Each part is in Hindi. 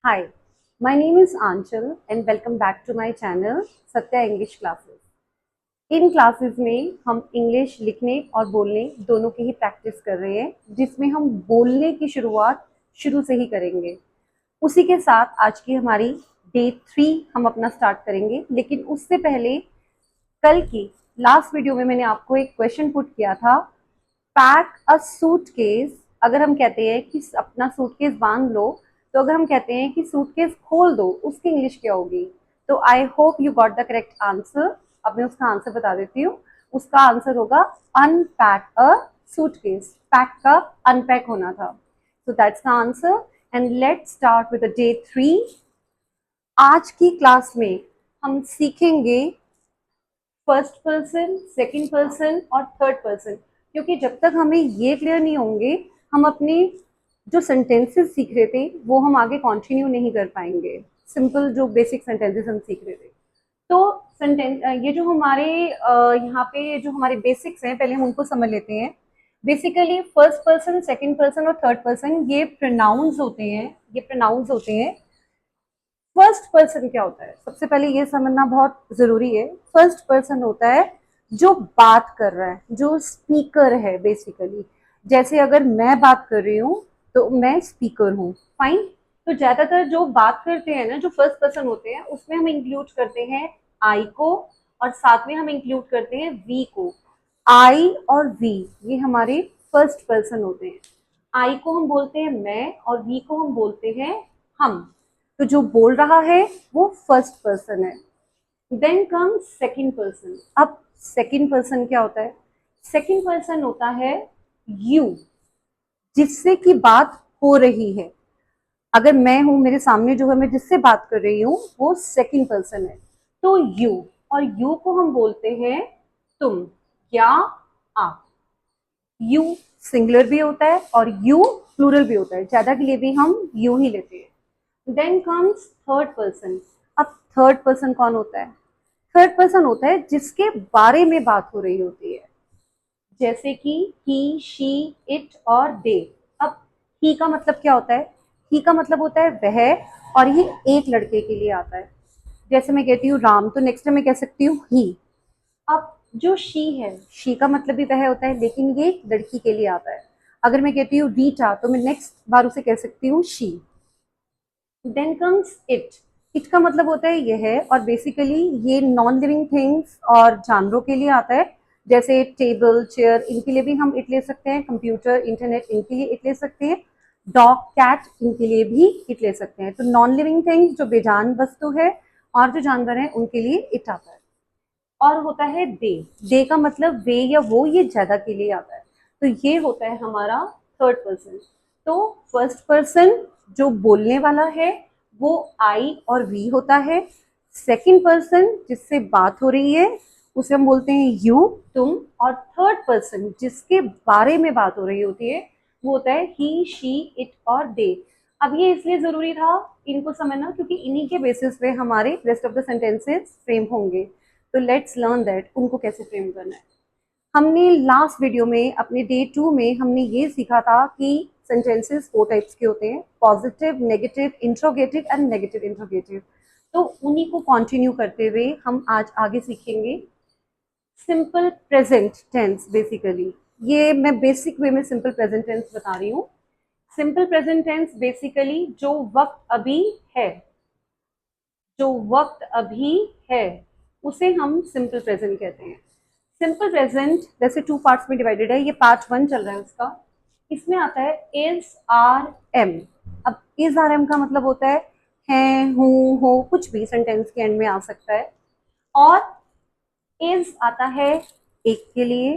Hi, my name is Anchal and welcome back to my channel Satya English Classes. In classes में हम इंग्लिश लिखने और बोलने दोनों की ही प्रैक्टिस कर रहे हैं, जिसमें हम बोलने की शुरुआत शुरू से ही करेंगे। उसी के साथ आज की हमारी डे 3 हम अपना स्टार्ट करेंगे, लेकिन उससे पहले कल की लास्ट वीडियो में मैंने आपको एक क्वेश्चन पुट किया था, पैक अ सूटकेस। अगर हम कहते हैं कि अपना सूटकेस बांध लो, तो अगर हम कहते हैं कि सूटकेस खोल दो, उसकी इंग्लिश क्या होगी? तो I hope you got the correct answer. अब मैं उसका आंसर बता देती हूँ। उसका आंसर होगा अनपैक अ सूटकेस। पैक का अनपैक होना था। So that's the answer and let's start with day 3। आज की क्लास में हम सीखेंगे फर्स्ट पर्सन, सेकंड पर्सन और थर्ड पर्सन, क्योंकि जब तक हमें ये क्लियर नहीं होंगे, हम अपने जो सेंटेंसेस सीख रहे थे वो हम आगे कंटिन्यू नहीं कर पाएंगे। सिंपल जो बेसिक सेंटेंसेस हम सीख रहे थे, तो सेंटेंस ये जो हमारे यहाँ पे जो हमारे बेसिक्स हैं, पहले हम उनको समझ लेते हैं। Basically first person, second person और थर्ड पर्सन ये प्रोनाउंस होते हैं। ये प्रोनाउंस होते हैं। फर्स्ट पर्सन क्या होता है, सबसे पहले ये समझना बहुत जरूरी है। फर्स्ट पर्सन होता है जो बात कर रहा है, जो स्पीकर है बेसिकली। जैसे अगर मैं बात कर रही हूँ तो मैं स्पीकर हूँ, फाइन। तो ज्यादातर जो बात करते हैं ना, जो फर्स्ट पर्सन होते हैं, उसमें हम इंक्लूड करते हैं आई को, और साथ में हम इंक्लूड करते हैं वी को। आई और वी ये हमारे फर्स्ट पर्सन होते हैं। आई को हम बोलते हैं मैं, और वी को हम बोलते हैं हम। तो जो बोल रहा है वो फर्स्ट पर्सन है। Then come second person. अब सेकंड पर्सन क्या होता है? सेकंड पर्सन होता है यू, जिससे कि बात हो रही है। अगर मैं हूं, मेरे सामने जो है, मैं जिससे बात कर रही हूँ, वो सेकंड पर्सन है। तो यू, और यू को हम बोलते हैं तुम या आप। यू सिंगुलर भी होता है और यू प्लूरल भी होता है। ज्यादा के लिए भी हम यू ही लेते हैं। Then comes third person. अब थर्ड पर्सन कौन होता है? थर्ड पर्सन होता है जिसके बारे में बात हो रही होती है, जैसे कि ही, शी, इट और दे। अब ही का मतलब क्या होता है? ही का मतलब होता है वह, और ये एक लड़के के लिए आता है। जैसे मैं कहती हूँ राम, तो नेक्स्ट टाइम मैं कह सकती हूँ ही। अब जो शी है, शी का मतलब भी वह होता है, लेकिन ये लड़की के लिए आता है। अगर मैं कहती हूँ रीटा, तो मैं नेक्स्ट बार उसे कह सकती हूँ she. Then comes it. It का मतलब होता है यह, और बेसिकली ये नॉन लिविंग थिंग्स और जानवरों के लिए आता है। जैसे टेबल, चेयर, इनके लिए भी हम इट ले सकते हैं। कंप्यूटर, इंटरनेट, इनके लिए इट ले सकते हैं। डॉग, कैट, इनके लिए भी इट ले सकते हैं। तो नॉन लिविंग थिंग्स जो बेजान वस्तु है और जो जानवर हैं, उनके लिए इट आता है। और होता है दे। दे का मतलब वे या वो, ये ज्यादा के लिए आता है। तो ये होता है हमारा थर्ड पर्सन। तो फर्स्ट पर्सन जो बोलने वाला है वो आई और वी होता है। सेकंड पर्सन जिससे बात हो रही है उसे हम बोलते हैं यू, तुम। और थर्ड पर्सन जिसके बारे में बात हो रही होती है वो होता है ही, शी, इट और दे। अब ये इसलिए जरूरी था इनको समझना, क्योंकि इन्हीं के बेसिस पे हमारे rest of the sentences frame होंगे। तो लेट्स लर्न दैट उनको कैसे फ्रेम करना है। हमने लास्ट वीडियो में, अपने डे 2 में, हमने ये सीखा था कि सेंटेंसेस 4 टाइप्स के होते हैं: positive, negative, interrogative and negative interrogative. तो उन्हीं को कंटिन्यू करते हुए हम आज आगे सीखेंगे सिंपल प्रेजेंट टेंस। बेसिकली ये मैं बेसिक वे में सिंपल प्रेजेंट टेंस बता रही हूँ। सिंपल प्रेजेंट टेंस बेसिकली जो वक्त अभी है, जो वक्त अभी है, उसे हम सिंपल प्रेजेंट कहते हैं। सिंपल प्रेजेंट वैसे 2 पार्ट्स में डिवाइडेड है। ये पार्ट 1 चल रहा है उसका। इसमें आता है इज, आर, एम। अब इज, आर, एम का मतलब होता है, हूँ, हो, कुछ भी सेंटेंस के एंड में आ सकता है। और इज आता है एक के लिए,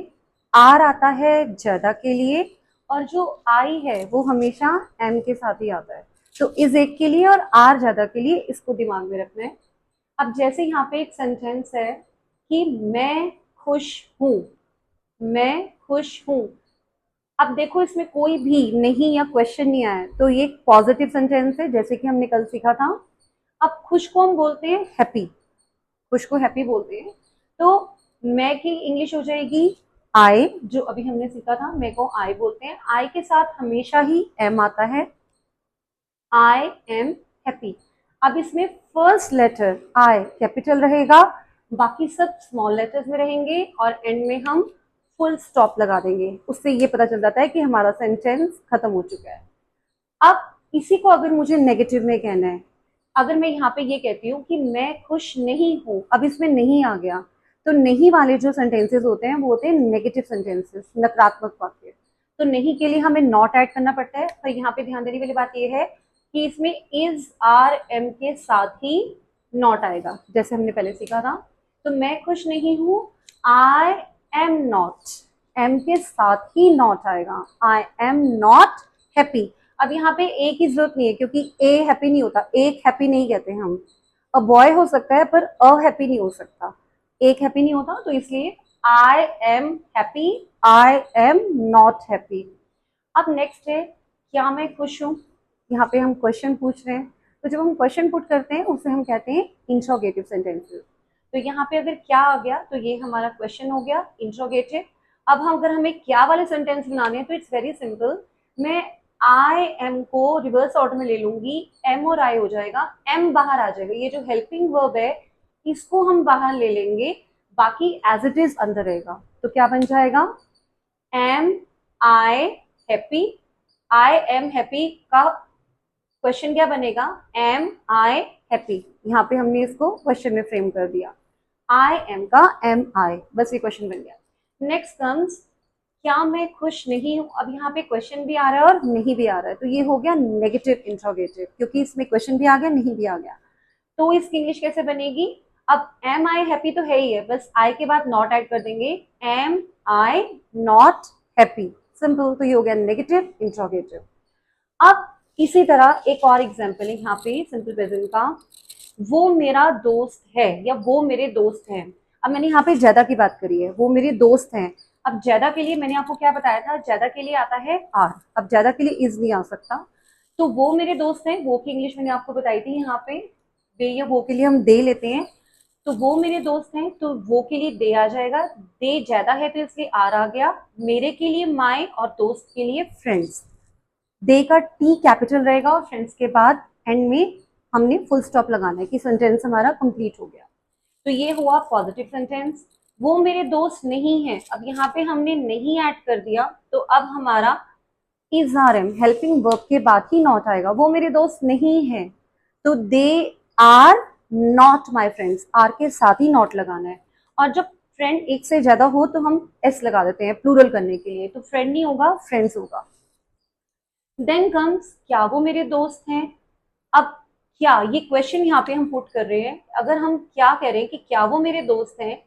आर आता है ज्यादा के लिए, और जो आई है वो हमेशा एम के साथ ही आता है। तो इज एक के लिए और आर ज्यादा के लिए, इसको दिमाग में रखना है। अब जैसे यहाँ पे एक सेंटेंस है कि मैं खुश हूं, मैं खुश हूं। अब देखो इसमें कोई भी नहीं या क्वेश्चन नहीं आया, तो ये पॉजिटिव सेंटेंस है, जैसे कि हमने कल सीखा था। अब खुश को हम बोलते हैं हैप्पी, खुश को हैप्पी बोलते हैं। तो मैं की इंग्लिश हो जाएगी आई, जो अभी हमने सीखा था, मैं को आई बोलते हैं। आई के साथ हमेशा ही एम आता है। आई एम हैप्पी। अब इसमें फर्स्ट लेटर आई कैपिटल रहेगा, बाकी सब स्मॉल लेटर्स में रहेंगे और एंड में हम फुल स्टॉप लगा देंगे। उससे ये पता चल जाता है कि हमारा सेंटेंस खत्म हो चुका है। अब इसी को अगर मुझे नेगेटिव में कहना है, अगर मैं यहाँ पे ये कहती हूँ कि मैं खुश नहीं हूँ, अब इसमें नहीं आ गया, तो नहीं वाले जो सेंटेंसेस होते हैं वो होते हैं नेगेटिव सेंटेंसेस, नकारात्मक वाक्य। तो नहीं के लिए हमें नॉट ऐड करना पड़ता है। पर यहाँ पे ध्यान देने वाली बात ये है कि इसमें इज आर एम के साथ ही नॉट आएगा, जैसे हमने पहले सीखा था। तो मैं खुश नहीं हूँ, आई एम नॉट, एम के साथ ही नॉट आएगा, आई एम नॉट हैप्पी। अब यहाँ पे ए की जरूरत नहीं है क्योंकि ए हैप्पी नहीं होता, एक हैप्पी नहीं कहते हम। अ बॉय हो सकता है पर अ हैप्पी नहीं हो सकता, एक हैप्पी नहीं होता, तो इसलिए आई am happy, I am not happy. अब नेक्स्ट है क्या मैं खुश हूँ। यहाँ पे हम क्वेश्चन पूछ रहे हैं, तो जब हम क्वेश्चन पुट करते हैं उसे हम कहते हैं इंट्रोगेटिव सेंटेंसेस। तो यहाँ पे अगर क्या आ गया तो ये हमारा क्वेश्चन हो गया इंट्रोगेटिव। अब हम अगर हमें क्या वाले सेंटेंस बनाने हैं तो इट्स वेरी सिंपल। मैं आई एम को रिवर्स ऑर्डर में ले लूंगी, एम और आई हो जाएगा, एम बाहर आ जाएगा, ये जो हेल्पिंग वर्ब है इसको हम बाहर ले लेंगे, बाकी एज इट इज अंदर रहेगा। तो क्या बन जाएगा, am I happy. I am happy का क्वेश्चन क्या बनेगा, एम आई हैप्पी। यहाँ पे हमने इसको क्वेश्चन में फ्रेम कर दिया, आई एम का एम आई, बस ये क्वेश्चन बन गया। नेक्स्ट कम्स क्या मैं खुश नहीं हूँ। अब यहाँ पे क्वेश्चन भी आ रहा है और नहीं भी आ रहा है, तो ये हो गया नेगेटिव इंट्रोगेटिव, क्योंकि इसमें क्वेश्चन भी आ गया नहीं भी आ गया। तो इसकी इंग्लिश कैसे बनेगी, अब एम आई हैप्पी तो है ही है, बस आई के बाद नॉट ऐड कर देंगे, am I not happy, simple. तो ये हो गया नेगेटिव इंट्रोगेटिव। अब इसी तरह एक और एग्जाम्पल है यहाँ पे सिंपल प्रेजेंट का, वो मेरा दोस्त है या वो मेरे दोस्त हैं। अब मैंने यहाँ पे ज्यादा की बात करी है, वो मेरे दोस्त हैं। अब ज्यादा के लिए मैंने आपको क्या बताया था, ज्यादा के लिए आता है आर, अब ज्यादा के लिए इज नहीं आ सकता। तो वो मेरे दोस्त हैं, वो की इंग्लिश मैंने आपको बताई थी, यहाँ पे वे या वो के लिए हम दे लेते हैं। तो वो मेरे दोस्त हैं, तो वो के लिए दे आ जाएगा, दे ज्यादा है तो इसलिए आर आ गया। मेरे के लिए माई और दोस्त के लिए फ्रेंड्स, दे का टी कैपिटल रहेगा और फ्रेंड्स के बाद एंड में हमने फुल स्टॉप लगाना है कि सेंटेंस हमारा कंप्लीट हो गया। तो ये हुआ पॉजिटिव सेंटेंस। वो मेरे दोस्त नहीं है, अब यहाँ पे हमने नहीं ऐड कर दिया, तो अब हमारा is are am helping verb के बाद ही नॉट आएगा, वो मेरे दोस्त नहीं है, तो they are not my friends, are के साथ ही नॉट लगाना है। और जब फ्रेंड एक से ज्यादा हो तो हम एस लगा देते हैं प्लूरल करने के लिए, तो फ्रेंड नहीं होगा फ्रेंड्स होगा। देन कम्स क्या वो मेरे दोस्त हैं। अब क्या, ये क्वेश्चन यहाँ पे हम पुट कर रहे हैं, अगर हम क्या कह रहे हैं कि क्या वो मेरे दोस्त हैं,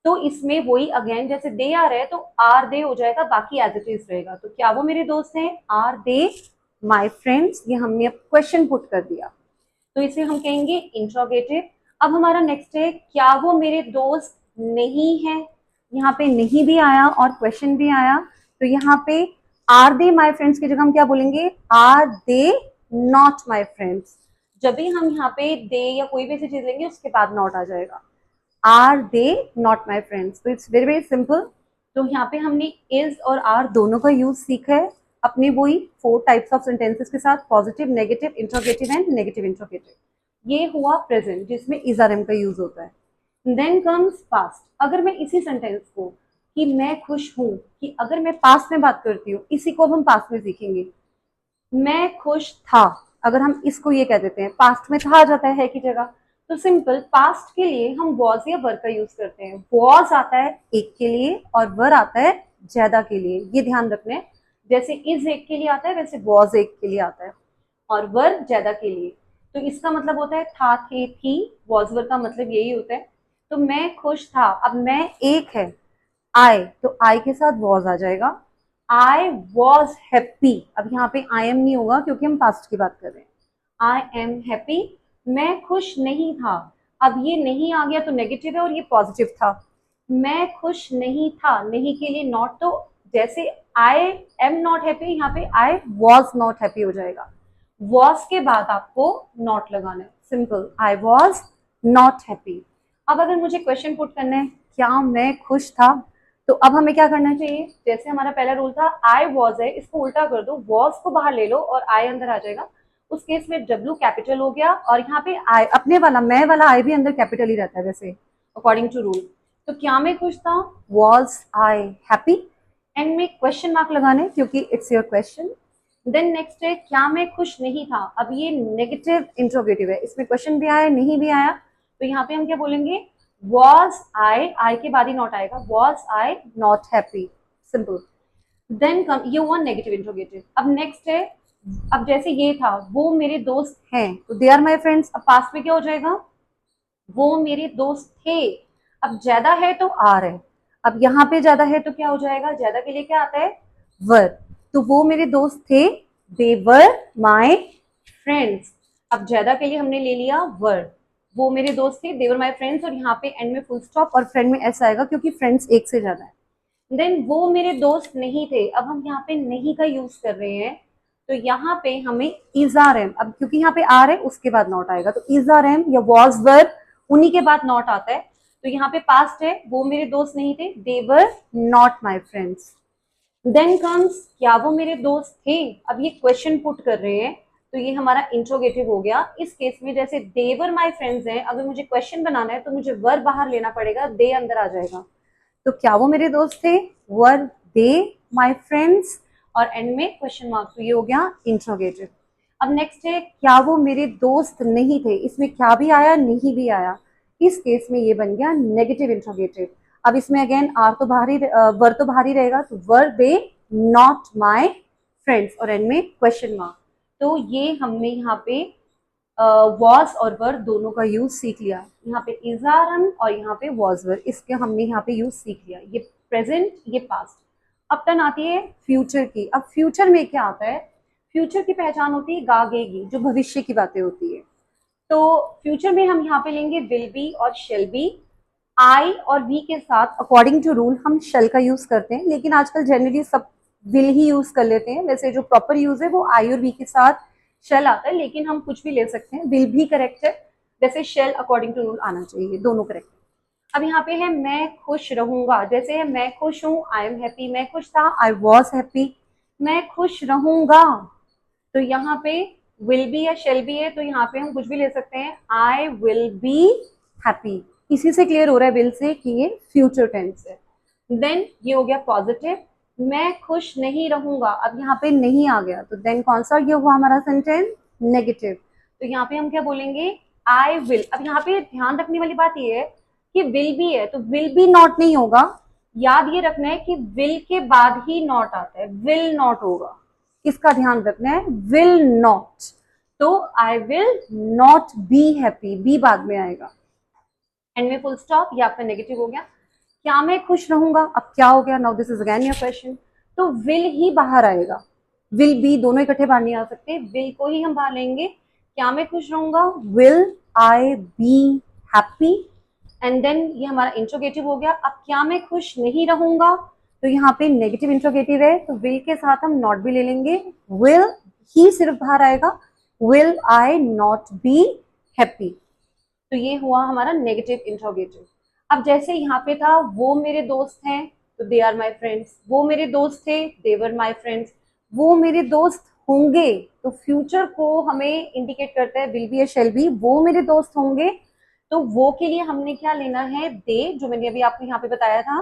तो इसमें वही अगेन जैसे दे आ रहा है तो आर दे हो जाएगा, बाकी एज इट इज रहेगा। तो क्या वो मेरे दोस्त हैं, आर दे माई फ्रेंड्स, ये हमने अब क्वेश्चन पुट कर दिया, तो इसे हम कहेंगे इंट्रोगेटिव। अब हमारा नेक्स्ट है क्या वो मेरे दोस्त नहीं है। यहाँ पे नहीं भी आया और क्वेश्चन भी आया, तो यहाँ पे आर दे माई फ्रेंड्स की जगह हम क्या बोलेंगे, are they not my friends. जब भी हम यहाँ पे दे या कोई भी ऐसी चीज लेंगे उसके बाद नॉट आ जाएगा, are they not my friends. तो इट्स वेरी वेरी सिंपल। तो यहाँ पे हमने इज और आर दोनों का यूज सीखा है अपने वही 4 टाइप्स ऑफ सेंटेंसेस के साथ, positive, negative, interrogative and negative interrogative. ये हुआ प्रेजेंट जिसमें इज आर एम का यूज होता है। Then comes past. अगर मैं इसी सेंटेंस को कि मैं खुश हूं, कि अगर मैं पास्ट में बात करती हूँ, इसी को अब हम पास्ट में सीखेंगे। मैं खुश था, अगर हम इसको ये कह देते हैं, पास्ट में था आ जाता है की जगह, तो सिंपल पास्ट के लिए हम वॉज या वर का यूज करते हैं। वॉज आता है एक के लिए और वर आता है ज्यादा के लिए, ये ध्यान रखना है। जैसे इज एक के लिए आता है वैसे वॉज एक के लिए आता है और वर ज्यादा के लिए। तो इसका मतलब होता है था, थे, थी, वॉज वर का मतलब यही होता है। तो मैं खुश था, अब मैं एक है आई, तो आई के साथ वॉज आ जाएगा, आई वॉज हैप्पी। अब यहाँ पे आई एम नहीं होगा क्योंकि हम पास्ट की बात कर रहे हैं, आई एम हैप्पी। मैं खुश नहीं था, अब ये नहीं आ गया तो नेगेटिव है और ये पॉजिटिव था। मैं खुश नहीं था, नहीं के लिए नॉट, तो जैसे आई एम नॉट हैप्पी, यहाँ पे आई वॉज नॉट हैप्पी हो जाएगा। वॉज के बाद आपको नॉट लगाना है, simple, I was not happy. अब अगर मुझे क्वेश्चन पुट करना है क्या मैं खुश था, तो अब हमें क्या करना चाहिए, जैसे हमारा पहला रूल था आई वॉज है, इसको उल्टा कर दो, वॉज को बाहर ले लो और आई अंदर आ जाएगा। उस केस में W कैपिटल हो गया और यहाँ पे I, अपने वाला मैं वाला I भी अंदर कैपिटल ही रहता है वैसे अकॉर्डिंग टू रूल। तो क्या मैं खुश था, वॉज आई हैप्पी, एंड में क्वेश्चन मार्क लगाने क्योंकि it's your question. Then next है क्या मैं खुश नहीं था, अब ये नेगेटिव इंट्रोगेटिव है, इसमें क्वेश्चन भी आया नहीं भी आया, तो यहाँ पे हम क्या बोलेंगे, वॉज आई के बाद ही नॉट आएगा, was I not happy, simple. Then come ये हुआ नेगेटिव इंट्रोगेटिव। अब नेक्स्ट है, अब जैसे ये था वो मेरे दोस्त हैं, तो दे आर माई फ्रेंड्स, अब पास्ट में क्या हो जाएगा, वो मेरे दोस्त थे, अब ज्यादा है तो आर है, अब यहाँ पे ज्यादा है तो क्या हो जाएगा, ज्यादा के लिए क्या आता है, वर, तो वो मेरे दोस्त थे, दे वर माई फ्रेंड्स, अब ज्यादा के लिए हमने ले लिया वर, वो मेरे दोस्त थे, दे वर माई फ्रेंड्स, और यहाँ पे एंड में फुल स्टॉप और फ्रेंड में ऐसा आएगा क्योंकि फ्रेंड्स एक से ज्यादा है। देन वो मेरे दोस्त नहीं थे, अब हम यहाँ पे नहीं का यूज कर रहे हैं, तो यहाँ पे हमें इज आर एम, अब क्योंकि यहाँ पे आर है उसके बाद नॉट आएगा, तो इज आर एम या वॉज वर उन्हीं के बाद नॉट आता है, तो यहाँ पे पास्ट है, वो मेरे दोस्त नहीं थे, they were not my friends. Then comes क्या वो मेरे दोस्त थे, अब ये क्वेश्चन पुट कर रहे हैं, तो ये हमारा इंट्रोगेटिव हो गया। इस केस में जैसे दे वर माई फ्रेंड्स हैं, अगर मुझे क्वेश्चन बनाना है तो मुझे वर बाहर लेना पड़ेगा, दे अंदर आ जाएगा, तो क्या वो मेरे दोस्त थे, वर दे माई फ्रेंड्स, और एंड में क्वेश्चन मार्क, तो ये हो गया इंट्रोगेटिव। अब नेक्स्ट है क्या वो मेरे दोस्त नहीं थे, इसमें क्या भी आया नहीं भी आया, इस केस में ये बन गया नेगेटिव इंट्रोगेटिव। अब इसमें अगेन आर तो बाहर ही, वर तो बाहर ही रहेगा, तो वर दे नॉट माई फ्रेंड्स, और एंड में क्वेश्चन मार्क, तो ये हमने यहाँ पे वॉज और वर दोनों का यूज सीख लिया, यहाँ पे इज आर एम और यहाँ पे वॉज वर, इसके हमने यहाँ पे यूज सीख लिया, ये प्रेजेंट ये पास्ट। अब टर्न आती है फ्यूचर की। अब फ्यूचर में क्या आता है, फ्यूचर की पहचान होती है गागेगी, जो भविष्य की बातें होती है, तो फ्यूचर में हम यहाँ पे लेंगे विल बी और शेल बी, आई और वी के साथ अकॉर्डिंग टू रूल हम शेल का यूज करते हैं, लेकिन आजकल जनरली सब विल ही यूज कर लेते हैं, वैसे जो प्रॉपर यूज है वो आई और वी के साथ शेल आता है, लेकिन हम कुछ भी ले सकते हैं, विल भी करेक्ट है, वैसे शेल अकॉर्डिंग टू रूल आना चाहिए, दोनों करेक्ट है। अब यहाँ पे है मैं खुश रहूंगा, जैसे है मैं खुश हूँ, आई एम हैप्पी, मैं खुश था, आई वॉज हैप्पी, मैं खुश रहूंगा, तो यहाँ पे विल बी या शेल बी है, तो यहाँ पे हम कुछ भी ले सकते हैं, आई विल बी हैप्पी, इसी से क्लियर हो रहा है विल से कि ये फ्यूचर टेंस है। देन ये हो गया पॉजिटिव, मैं खुश नहीं रहूंगा, अब यहाँ पे नहीं आ गया, तो देन कौन सा ये हुआ हमारा सेंटेंस, नेगेटिव, तो यहाँ पे हम क्या बोलेंगे, आई विल। अब यहाँ पे ध्यान रखने वाली बात ये है कि विल बी है, तो विल बी नॉट नहीं होगा, याद ये रखना है कि विल के बाद ही नॉट आता है, विल नॉट होगा, इसका ध्यान रखना है, विल नॉट, तो I will not be happy, be बाद में आएगा, एंड में फुल स्टॉप, ये आपका नेगेटिव हो गया। क्या मैं खुश रहूंगा, अब क्या हो गया, now this is again your question, तो विल ही बाहर आएगा, विल बी दोनों इकट्ठे बाहर नहीं आ सकते, विल को ही हम बाहर लेंगे, क्या मैं खुश रहूंगा, will I be happy, and then ये हमारा इंट्रोगेटिव हो गया। अब क्या मैं खुश नहीं रहूंगा, तो यहाँ पे नेगेटिव इंट्रोगेटिव है, तो विल के साथ हम नॉट भी ले लेंगे, विल ही सिर्फ बाहर आएगा, will I not be happy, तो ये हुआ हमारा नेगेटिव इंट्रोगेटिव। अब जैसे यहाँ पे था वो मेरे दोस्त हैं, तो दे आर माई फ्रेंड्स, वो मेरे दोस्त थे, दे वर माई फ्रेंड्स, वो मेरे दोस्त होंगे, तो फ्यूचर को हमें इंडिकेट करता है विल बी या शेल बी, वो मेरे दोस्त होंगे, तो वो के लिए हमने क्या लेना है, दे, जो मैंने अभी आपको यहाँ पे बताया था,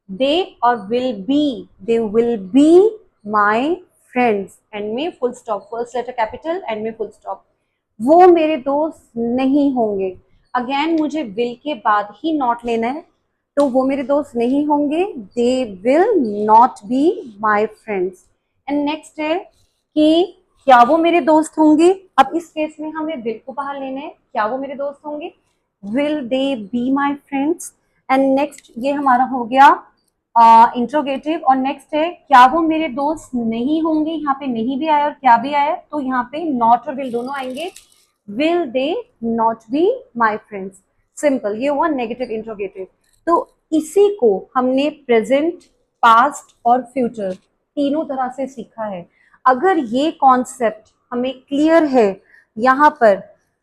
they are will be, they will be my friends, end में full stop, first letter capital, end में फुल स्टॉप, वो मेरे दोस्त नहीं होंगे, अगेन मुझे विल के बाद ही नॉट लेना है, तो वो मेरे दोस्त नहीं होंगे, they will not B my friends, and next है कि क्या वो मेरे दोस्त होंगे, अब इस केस में हमें विल को बाहर लेना है, क्या वो मेरे दोस्त होंगे, will they B my friends, and next ये हमारा हो गया इंट्रोगेटिव, और नेक्स्ट है क्या वो मेरे दोस्त नहीं होंगे, यहाँ पे नहीं भी आया और क्या भी आया, तो यहाँ पे नॉट और विल दोनों आएंगे, will they not be my friends, simple, ये हुआ नेगेटिव इंट्रोगेटिव। तो इसी को हमने प्रेजेंट, पास्ट और फ्यूचर तीनों तरह से सीखा है। अगर ये कॉन्सेप्ट हमें क्लियर है यहाँ पर,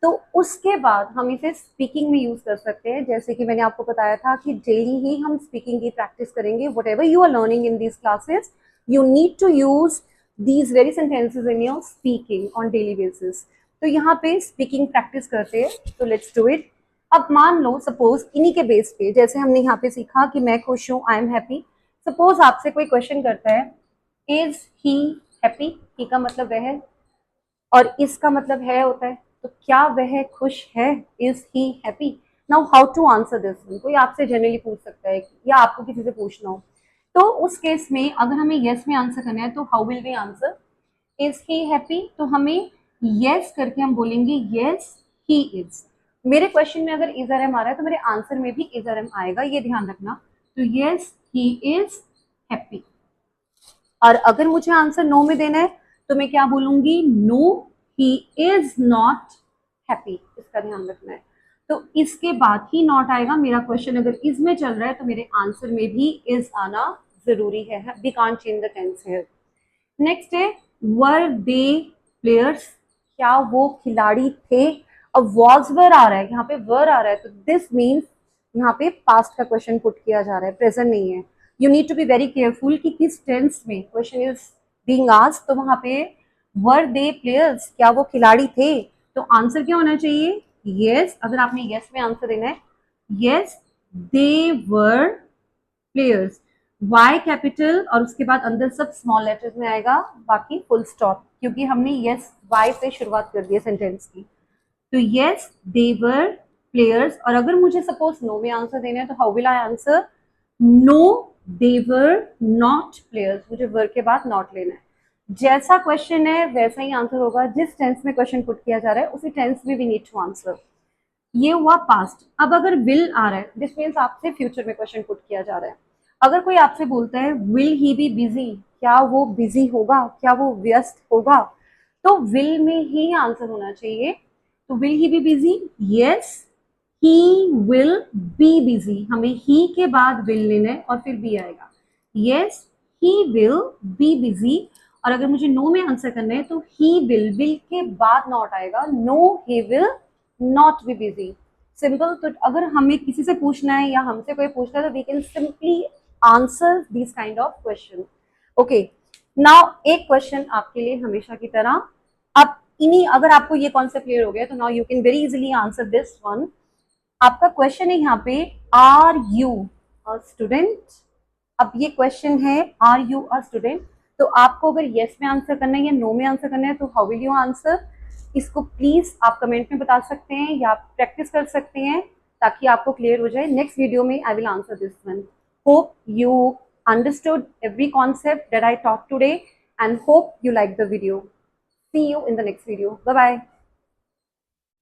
तो उसके बाद हम इसे स्पीकिंग में यूज कर सकते हैं, जैसे कि मैंने आपको बताया था कि डेली ही हम स्पीकिंग की प्रैक्टिस करेंगे, whatever you are learning in these classes, you need to use these very sentences in your speaking on daily basis. तो यहाँ पे स्पीकिंग प्रैक्टिस करते हैं, तो लेट्स डू इट. अब मान लो सपोज इन्हीं के बेस पे, जैसे हमने यहाँ पे सीखा कि मैं खुश हूँ, आई एम हैप्पी. सपोज आपसे कोई क्वेश्चन करता है, इज ही हैप्पी. ही का मतलब वह है और इसका मतलब है होता है, तो क्या वह खुश है? Is he happy. Now how to answer this one. कोई आपसे जनरली पूछ सकता है या आपको किसी से पूछना हो, तो उस केस में अगर हमें यस में आंसर करना है तो how will we answer? Is he happy, तो हमें यस करके हम बोलेंगे यस ही इज. मेरे क्वेश्चन में अगर इज आर एम आ रहा है तो मेरे आंसर में भी इज आर एम आएगा, ये ध्यान रखना. तो यस ही इज हैप्पी. और अगर मुझे आंसर नो में देना है तो मैं क्या बोलूंगी? No he is not happy. इसका ध्यान रखना है. तो इसके बाद ही नॉट आएगा. मेरा क्वेश्चन अगर इज में चल रहा है तो मेरे आंसर में भी इज आना जरूरी है. We can't change the tense here. Next है वर दे प्लेयर्स. क्या वो खिलाड़ी थे? अब वॉज वर आ रहा है, यहाँ पे वर आ रहा है, तो दिस मीन्स यहाँ पे पास्ट का क्वेश्चन पुट किया जा रहा है, प्रेजेंट नहीं है. You need to be very careful कि किस टेंस में क्वेश्चन इज बीइंग आस्क्ड. तो वहां पे वर दे प्लेयर्स, क्या वो खिलाड़ी थे, तो आंसर क्या होना चाहिए? यस. अगर आपने यस में आंसर देना है, yes they were players. Y capital और उसके बाद अंदर सब स्मॉल लेटर्स में आएगा, बाकी फुल स्टॉप, क्योंकि हमने यस वाई से शुरुआत कर दी है सेंटेंस की. तो यस दे वर प्लेयर्स. और अगर मुझे सपोज नो में आंसर देना है तो how will I answer? No they were not players. मुझे वर के बाद नॉट लेना है. जैसा क्वेश्चन है वैसा ही आंसर होगा. जिस टेंस में क्वेश्चन पुट किया जा रहा है उसी टेंस में वी नीड टू आंसर. ये हुआ पास्ट. अब अगर विल आ रहा है, दिस मीन्स आपसे फ्यूचर में क्वेश्चन पुट किया जा रहा है. अगर कोई आपसे बोलता है विल ही बी बिजी, क्या वो बिजी होगा, क्या वो व्यस्त होगा, तो विल में ही आंसर होना चाहिए. तो will he be busy? Yes he will be busy. हमें ही के बाद विल लेना है और फिर बी आएगा. Yes he will be busy. और अगर मुझे नो में आंसर करना है तो ही विल के बाद नॉट आएगा. No he will not be busy. Simple. तो अगर हमें किसी से पूछना है या हमसे कोई पूछना है तो we can simply answer this kind of question. Okay, now एक क्वेश्चन आपके लिए हमेशा की तरह. अब इन्हीं, अगर आपको ये कॉन्सेप्ट क्लियर हो गया तो now you can very easily answer this one. आपका क्वेश्चन है यहाँ पे, आर यू अ स्टूडेंट. अब ये क्वेश्चन है आर यू अ स्टूडेंट. तो आपको अगर यस में आंसर करना है या नो में आंसर करना है तो हाउ विल यू आंसर? इसको प्लीज आप कमेंट में बता सकते हैं या आप प्रैक्टिस कर सकते हैं ताकि आपको क्लियर हो जाए. नेक्स्ट वीडियो में I will answer this one. Hope you understood every concept that I talked today and hope you like the video. See you in the next video. Bye bye.